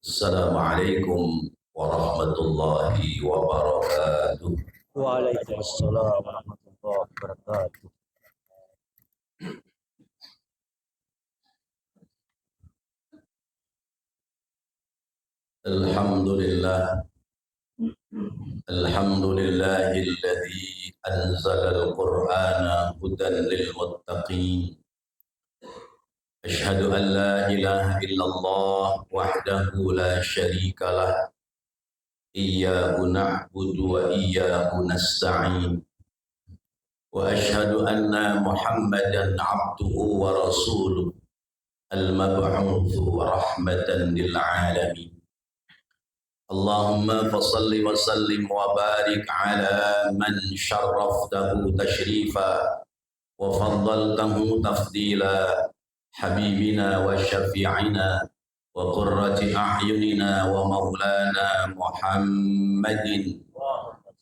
Assalamualaikum warahmatullahi wabarakatuh. Waalaikumsalam warahmatullahi wabarakatuh. Alhamdulillah, alhamdulillahilladzi anzalal qur'ana hudan lil muttaqin. Ashhadu an la ilaha illallah wahdahu la syarika lah. Iyyahu na'budu wa iyyahu nasta'in. Wa ashhadu anna Muhammadan 'abduhu wa rasuluh al-mab'utsu rahmatan lil 'alamin. Allahumma fassalli wa sallim wa barik ala man syarraftahu tashrifa wa faddaltahu tafdila habibina wa syafi'ina wa qurrati a'yunina wa maulana Muhammadin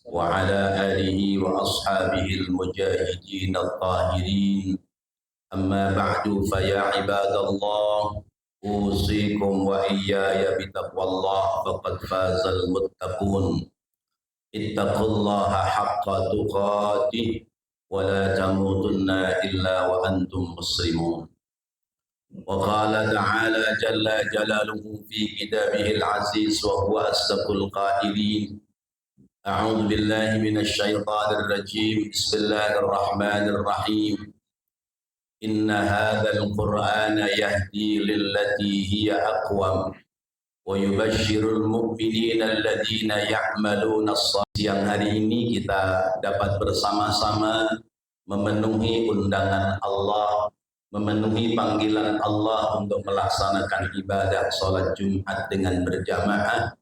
wa ala alihi wa ashabihi al-mujahidin al-tahirin. Amma ba'du fa ya ibadallah, usikum wa iyaya bitaqwallah faqad fazal muttaqun. Ittaqullaha haqqa tuqatih wa la tamutunna illa wa antum muslimun. Wa qala ta'ala jalla jalaluhu fi kitabihil aziz wa huwa asdaqul qailin. A'udzu billahi minasy syaithanir rajim. Bismillahirrahmanirrahim. Inna hadzal qur'ana yahdi lillati hiya aqwam wa yubashshirul mu'minina alladzina ya'maluna as-salihati. Siang hari ini kita dapat bersama-sama memenuhi undangan Allah, memenuhi panggilan Allah untuk melaksanakan ibadah salat Jumat dengan berjamaah,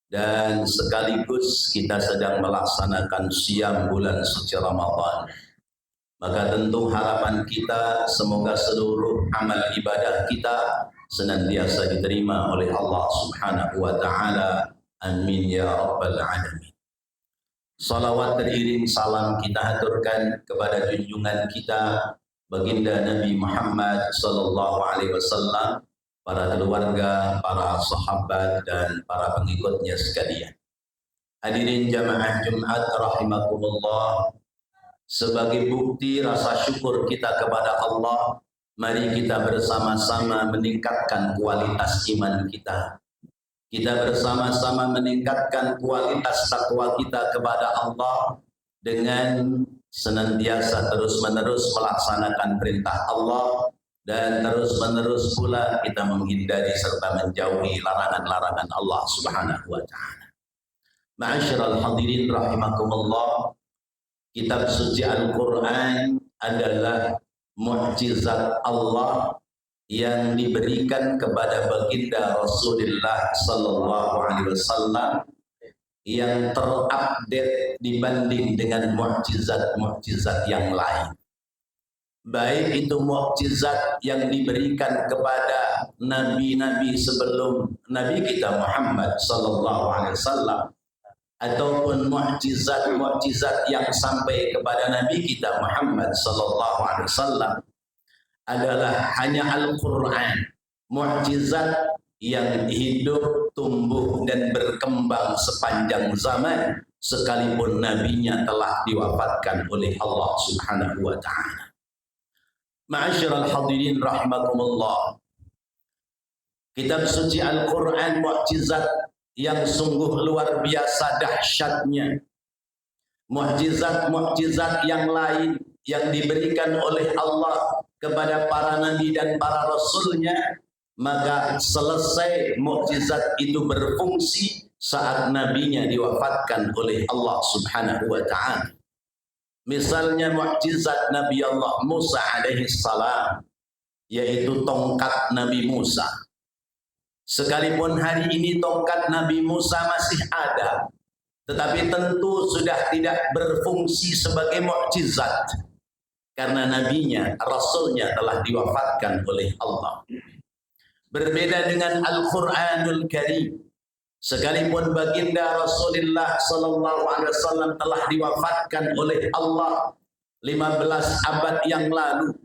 dan sekaligus kita sedang melaksanakan siam bulan suci Ramadan. Maka tentu harapan kita semoga seluruh amal ibadah kita senantiasa diterima oleh Allah Subhanahu wa taala. Amin ya rabbal alamin. Salawat teriring salam kita haturkan kepada junjungan kita baginda Nabi Muhammad sallallahu alaihi wasallam, para keluarga, para sahabat dan para pengikutnya sekalian. Hadirin jamaah Jumat rahimakumullah. Sebagai bukti rasa syukur kita kepada Allah, mari kita bersama-sama meningkatkan kualitas iman kita. Kita bersama-sama meningkatkan kualitas takwa kita kepada Allah dengan senantiasa terus-menerus melaksanakan perintah Allah, dan terus-menerus pula kita menghindari serta menjauhi larangan-larangan Allah Subhanahu wa taala. Ma'asyiral hadirin rahimakumullah. Kitab suci Al-Quran adalah mukjizat Allah yang diberikan kepada baginda Rasulullah sallallahu alaihi wasallam, yang terupdate dibanding dengan mukjizat-mukjizat yang lain. Baik itu mukjizat yang diberikan kepada nabi-nabi sebelum Nabi kita Muhammad sallallahu alaihi wasallam, ataupun mukjizat-mukjizat yang sampai kepada Nabi kita Muhammad sallallahu alaihi wasallam, adalah hanya Al-Qur'an, mukjizat yang hidup, tumbuh dan berkembang sepanjang zaman sekalipun nabinya telah diwafatkan oleh Allah Subhanahu wa taala. Ma'asyiral hadirin rahimakumullah. Kitab suci Al-Qur'an mukjizat yang sungguh luar biasa dahsyatnya. Mukjizat-mukjizat yang lain yang diberikan oleh Allah kepada para nabi dan para rasulnya, maka selesai mukjizat itu berfungsi saat nabinya diwafatkan oleh Allah Subhanahu wa taala. Misalnya mukjizat Nabi Allah Musa alaihi salam, yaitu tongkat Nabi Musa. Sekalipun hari ini tongkat Nabi Musa masih ada, tetapi tentu sudah tidak berfungsi sebagai mukjizat, karena nabinya, rasulnya telah diwafatkan oleh Allah. Berbeda dengan Al-Quranul Karim, sekalipun baginda Rasulullah sallallahu alaihi wasallam telah diwafatkan oleh Allah 15 abad yang lalu,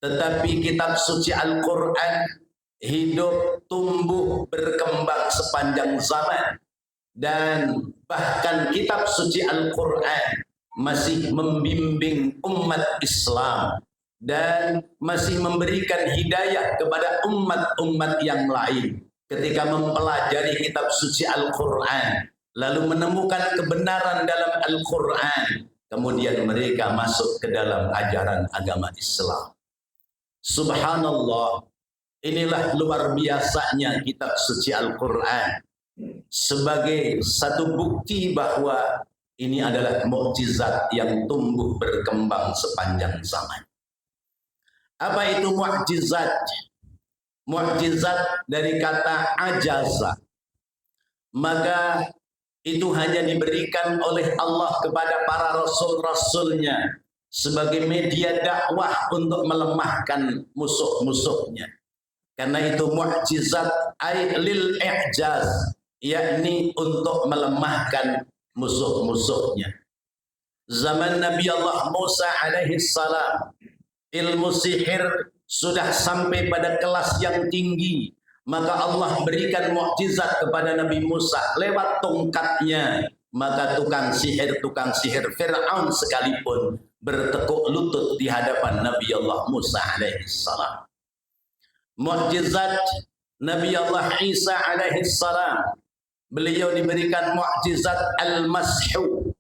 tetapi kitab suci Al-Quran hidup, tumbuh, berkembang sepanjang zaman. Dan bahkan kitab suci Al-Quran masih membimbing umat Islam dan masih memberikan hidayah kepada umat-umat yang lain ketika mempelajari kitab suci Al-Quran, lalu menemukan kebenaran dalam Al-Quran, kemudian mereka masuk ke dalam ajaran agama Islam. Subhanallah, inilah luar biasanya kitab suci Al-Quran sebagai satu bukti bahwa ini adalah mukjizat yang tumbuh berkembang sepanjang zaman. Apa itu mukjizat? Mukjizat dari kata ajaza. Maka itu hanya diberikan oleh Allah kepada para rasul-rasulnya sebagai media dakwah untuk melemahkan musuh-musuhnya. Karena itu mukjizat ay lil i'jaz, yakni untuk melemahkan musuh-musuhnya. Zaman Nabi Allah Musa alaihi salam, ilmu sihir sudah sampai pada kelas yang tinggi, maka Allah berikan mukjizat kepada Nabi Musa lewat tongkatnya. Maka tukang sihir Fir'aun sekalipun bertekuk lutut di hadapan Nabi Allah Musa alaihi salam. Mukjizat Nabi Allah Isa alaihi salam, beliau diberikan mukjizat al-mashu,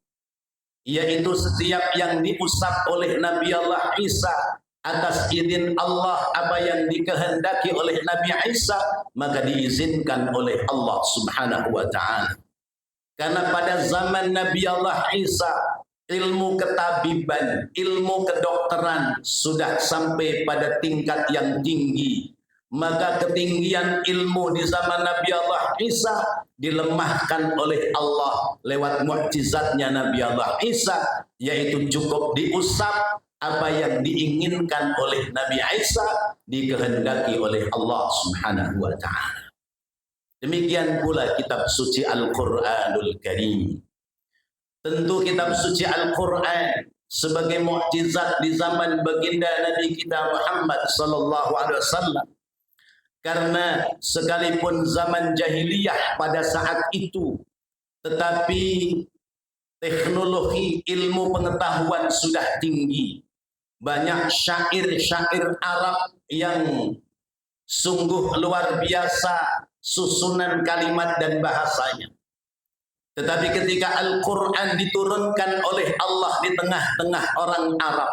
yaitu setiap yang diusap oleh Nabi Allah Isa atas izin Allah, apa yang dikehendaki oleh Nabi Isa maka diizinkan oleh Allah Subhanahu wa ta'ala. Karena pada zaman Nabi Allah Isa ilmu ketabiban, ilmu kedokteran sudah sampai pada tingkat yang tinggi. Maka ketinggian ilmu di zaman Nabi Allah Isa dilemahkan oleh Allah lewat mukjizatnya Nabi Allah Isa, yaitu cukup diusap, apa yang diinginkan oleh Nabi Isa dikehendaki oleh Allah Subhanahu wa ta'ala. Demikian pula kitab suci Al-Quranul Karim. Tentu kitab suci Al-Quran sebagai mukjizat di zaman baginda Nabi kita Muhammad sallallahu alaihi wasallam. Karena sekalipun zaman jahiliyah pada saat itu, tetapi teknologi ilmu pengetahuan sudah tinggi. Banyak syair-syair Arab yang sungguh luar biasa susunan kalimat dan bahasanya. Tetapi ketika Al-Quran diturunkan oleh Allah di tengah-tengah orang Arab,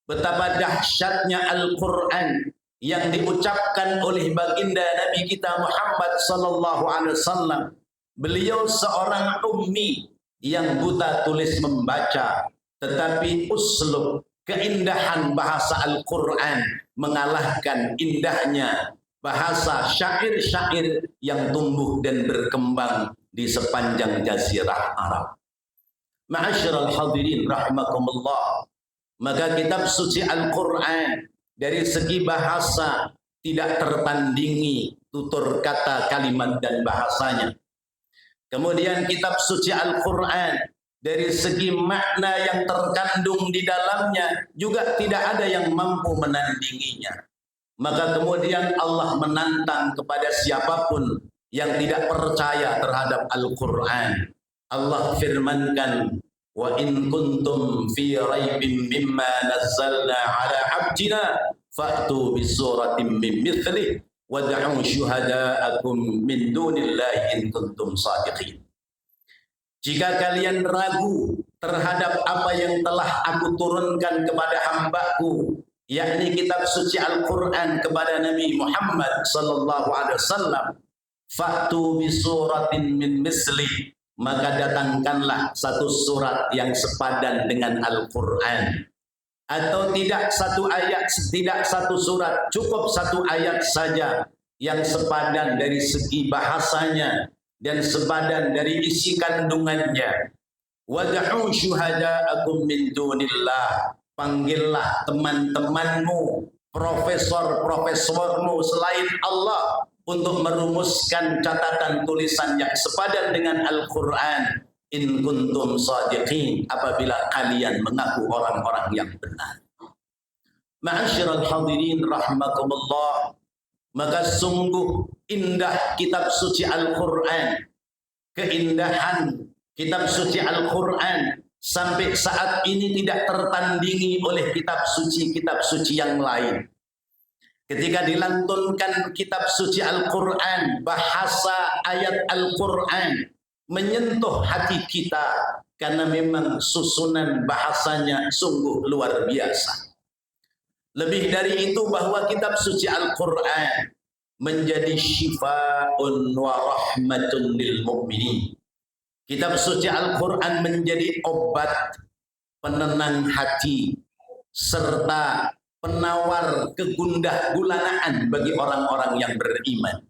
betapa dahsyatnya Al-Quran yang diucapkan oleh baginda Nabi kita Muhammad sallallahu alaihi wasallam. Beliau seorang ummi yang buta tulis membaca, tetapi uslub, keindahan bahasa Al-Quran mengalahkan indahnya bahasa syair-syair yang tumbuh dan berkembang di sepanjang jazirah Arab. Ma'asyiral hadirin rahimakumullah, maka kitab suci Al-Quran dari segi bahasa tidak tertandingi tutur kata, kalimat dan bahasanya. Kemudian kitab suci Al-Quran dari segi makna yang terkandung di dalamnya juga tidak ada yang mampu menandinginya. Maka kemudian Allah menantang kepada siapapun yang tidak percaya terhadap Al-Quran. Allah firmankan, wa in kuntum fi raibin mimma nazzalna ala abdina fa'tu bi suratin min mithlihi wad'u syuhada'akum min dunillahi in kuntum shadiqin. Jika kalian ragu terhadap apa yang telah aku turunkan kepada hambaku, yakni kitab suci Al-Quran kepada Nabi Muhammad sallallahu alaihi wasallam, fa'tu bi suratin min mithlihi, maka datangkanlah satu surat yang sepadan dengan Al-Quran. Atau tidak satu ayat, tidak satu surat, cukup satu ayat saja yang sepadan dari segi bahasanya dan sepadan dari isi kandungannya. Wad'u syuhada'akum min dunillah, panggillah teman-temanmu, profesor-profesormu selain Allah untuk merumuskan catatan tulisan yang sepadan dengan Al-Quran. In kuntum shadiqin, apabila kalian mengaku orang-orang yang benar. Ma'asyiral hadirin rahimakumullah, Maka sungguh indah kitab suci Al-Quran, keindahan kitab suci Al-Quran sampai saat ini tidak tertandingi oleh kitab suci yang lain. Ketika dilantunkan kitab suci Al-Quran, bahasa ayat Al-Quran menyentuh hati kita karena memang susunan bahasanya sungguh luar biasa. Lebih dari itu bahwa kitab suci Al-Quran menjadi syifa'un wa rahmatun lil mu'minin. Kitab suci Al-Quran menjadi obat penenang hati serta penawar kegundah gulanaan bagi orang-orang yang beriman.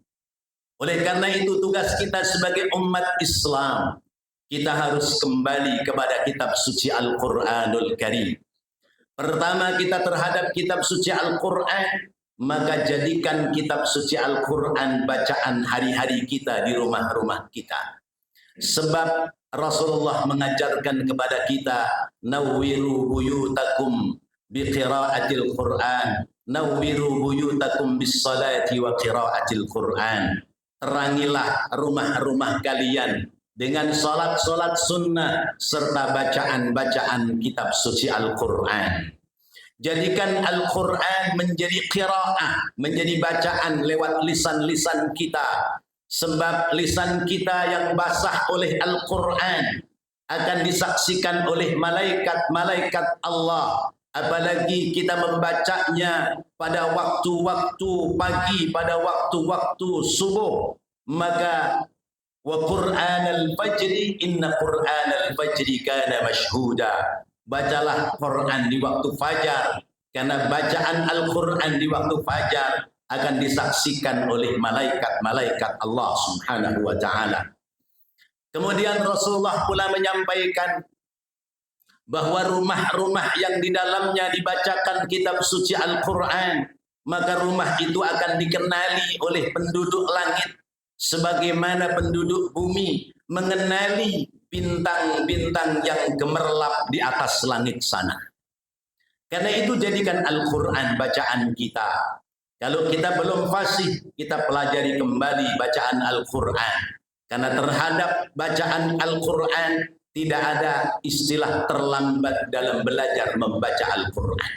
Oleh karena itu tugas kita sebagai umat Islam, kita harus kembali kepada kitab suci Al-Quranul Karim. Pertama kita terhadap kitab suci Al-Quran, maka jadikan kitab suci Al-Quran bacaan hari-hari kita di rumah-rumah kita. Sebab Rasulullah mengajarkan kepada kita, nawwiru buyutakum biqiraatil Quran, nawwiru buyutakum bis salati wa qiraatil Quran. Terangilah rumah-rumah kalian dengan salat-salat sunnah serta bacaan-bacaan kitab suci Al-Quran. Jadikan Al-Quran menjadi qiraah, menjadi bacaan lewat lisan-lisan kita. Sebab lisan kita yang basah oleh Al-Quran akan disaksikan oleh malaikat-malaikat Allah. Apalagi kita membacanya pada waktu-waktu pagi, pada waktu-waktu subuh. Maka wa Qur'anal fajri inna Qur'anal fajri kana mashhuda. Bacalah Quran di waktu fajar, karena bacaan Al-Quran di waktu fajar akan disaksikan oleh malaikat-malaikat Allah Subhanahu wa taala. Kemudian Rasulullah pula menyampaikan bahwa rumah-rumah yang di dalamnya dibacakan kitab suci Al-Quran, maka rumah itu akan dikenali oleh penduduk langit sebagaimana penduduk bumi mengenali bintang-bintang yang gemerlap di atas langit sana. Karena itu jadikan Al-Quran bacaan kita. Kalau kita belum fasih, kita pelajari kembali bacaan Al-Quran. Karena terhadap bacaan Al-Quran tidak ada istilah terlambat dalam belajar membaca Al-Quran.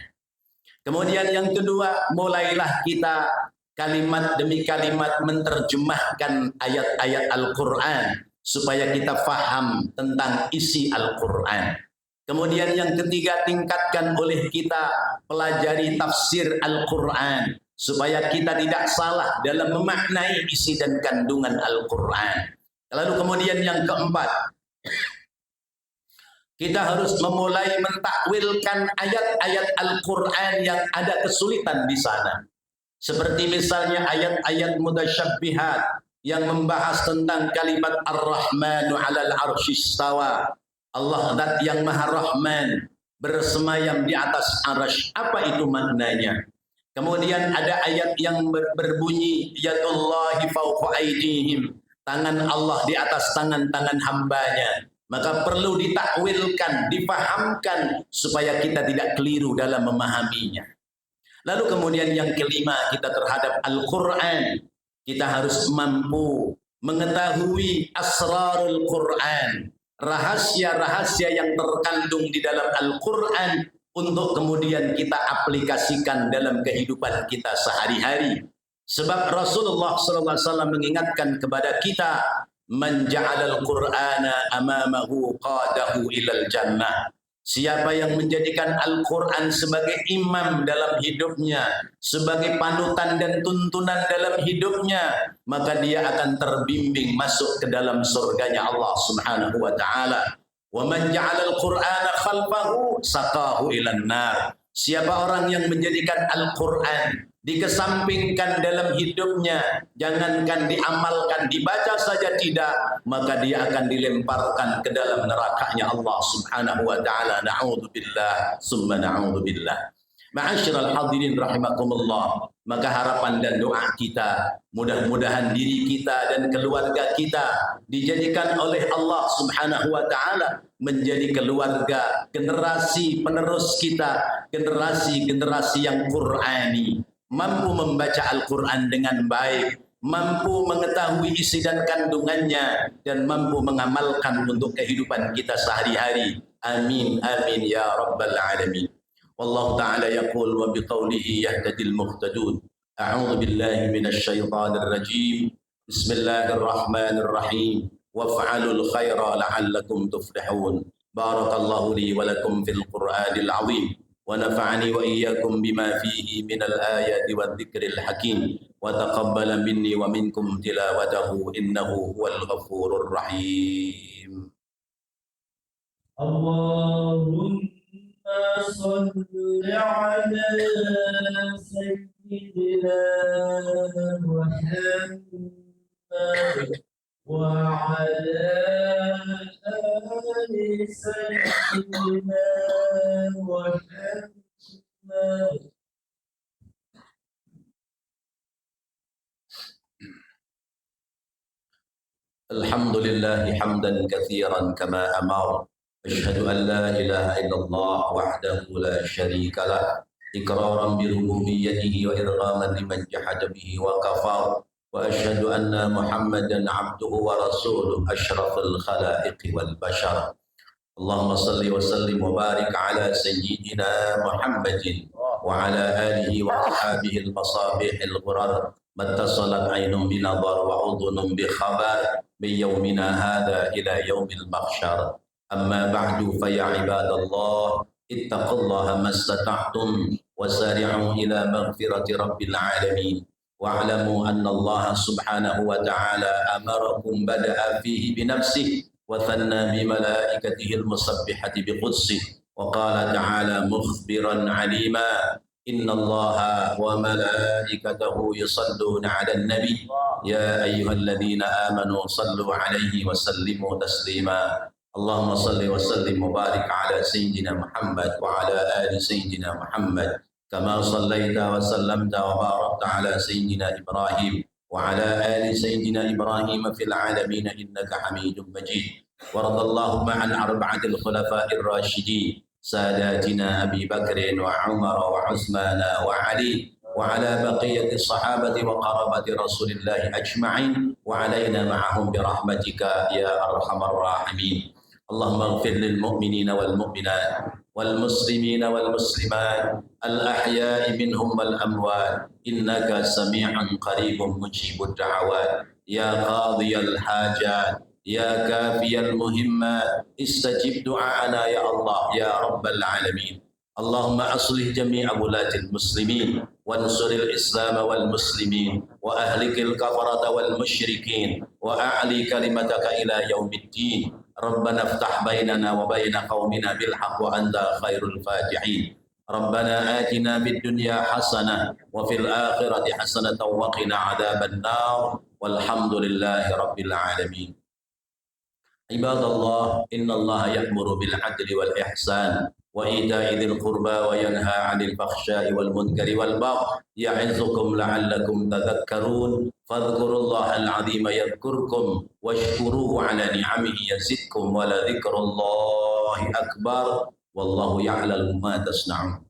Kemudian yang kedua, mulailah kita kalimat demi kalimat menerjemahkan ayat-ayat Al-Quran supaya kita faham tentang isi Al-Quran. Kemudian yang ketiga, tingkatkan oleh kita pelajari tafsir Al-Quran supaya kita tidak salah dalam memaknai isi dan kandungan Al-Quran. Lalu kemudian yang keempat, kita harus memulai mentakwilkan ayat-ayat Al-Quran yang ada kesulitan di sana. Seperti misalnya ayat-ayat mutasyabbihat yang membahas tentang kalimat Ar-Rahmanu 'alal 'arsy istawa. Allah zat yang Maha Rahman bersemayam di atas arasy. Apa itu maknanya? Kemudian ada ayat yang berbunyi yadullahi fawqa aydihim. Tangan Allah di atas tangan-tangan hambanya. Maka perlu ditakwilkan, dipahamkan supaya kita tidak keliru dalam memahaminya. Lalu kemudian yang kelima, kita terhadap Al-Quran, kita harus mampu mengetahui asrarul Quran, rahasia-rahasia yang terkandung di dalam Al-Quran untuk kemudian kita aplikasikan dalam kehidupan kita sehari-hari. Sebab Rasulullah SAW mengingatkan kepada kita, man ja'alal Qur'ana amamahu qadahu ilal jannah. Siapa yang menjadikan Al-Quran sebagai imam dalam hidupnya, sebagai panutan dan tuntunan dalam hidupnya, maka dia akan terbimbing masuk ke dalam surganya Allah Subhanahu wa taala. Wa man ja'alal Qur'ana khalfahu saqahu ilan nar. Siapa orang yang menjadikan Al-Quran dikesampingkan dalam hidupnya, jangankan diamalkan, dibaca saja tidak, maka dia akan dilemparkan ke dalam nerakanya Allah Subhanahu wa taala. Na'udzubillah summa na'udzubillah. Ma'asyiral hadirin rahimakumullah. Maka harapan dan doa kita, mudah-mudahan diri kita dan keluarga kita dijadikan oleh Allah Subhanahu wa taala menjadi keluarga generasi penerus kita, generasi-generasi yang Qur'ani. mampu membaca Al-Quran dengan baik, mampu mengetahui isi dan kandungannya, dan mampu mengamalkan untuk kehidupan kita sehari-hari. Amin, amin ya rabbal alamin. Wallahu ta'ala yaqul wa biqawlihi yahtadil muhtadun. A'udhu billahi minasyaitanir rajim. Bismillahirrahmanirrahim. Waf'alul khaira la'allakum tuflihun. Barakallahu li wa lakum fil Qur'anil azim. ونفعني وإياكم بما فيه من الآيات والذكر الحكيم وتقبل مني ومنكم تلاوته إنه هو الغفور الرحيم. اللهم صل على سيدنا محمد وعلى آل سيدنا محمد. الحمد لله حمدا كثيرا كما أمر. أشهد أن لا إله إلا الله وحده لا شريك له إقرارا بربوبيته وإرغاما لمن جحد به وكفر. وأشهد أن محمدا عبده ورسوله أشرف الخلائق والبشر. اللهم صل وسلم وبارك على سيدنا محمد وعلى آله وأصحابه المصابيح الغرر ما اتصلت عين بنظر وأذن بخبر من يومنا هذا إلى يوم المحشر. أما بعد فيا عباد الله اتقوا الله ما استطعتم وسارعوا إلى مغفرة رب العالمين. واعلموا أن الله سبحانه وتعالى أمركم بدأ فيه بنفسه وثنى بملائكته المسبحة بقدسه وقال تعالى مخبرا عليما إن الله وملائكته يصلون على النبي يا أيها الذين آمنوا صلوا عليه وسلموا تسليما. اللهم صل وسلم وبارك على سيدنا محمد وعلى آل سيدنا محمد كما صليت وسلمت وباركت على سيدنا إبراهيم وعلى آل سيدنا إبراهيم في العالمين إنك حميد مجيد. وارض اللهم عن أربعة الخلفاء الراشدين ساداتنا أبي بكر وعمر وعثمان وعلي وعلى بقية الصحابة وقرابة رسول الله أجمعين وعلينا معهم برحمتك يا أرحم الراحمين. اللهم اغفر للمؤمنين والمؤمنات والمسلمين والمسلمات الأحياء منهم والأموات إنك سميع قريب مجيب الدعوات يا قاضي الحاجات يا كافي المهمات استجب دعاءنا يا الله يا رب العالمين. اللهم أصلح جميع ولاة المسلمين وانصر الإسلام والمسلمين وأهلك الكفرة والمشركين وأعلي كلمتك إلى يوم الدين. ربنا افتح بيننا وبين قومنا بالحق وأنت خير الفاتحين. ربنا آتنا في الدنيا حسنة وفي الآخرة حسنة وقنا عذاب النار والحمد لله رب العالمين. عباد الله إن الله يأمر بالعدل والإحسان وإيتاء ذي القربى وينهى عن الفحشاء والمنكر والبغي يعظكم لعلكم تذكرون. فاذكروا الله العظيم يذكركم واشكروه على نعمه يزدكم ولذكر الله أكبر والله يعلم ما تصنعون.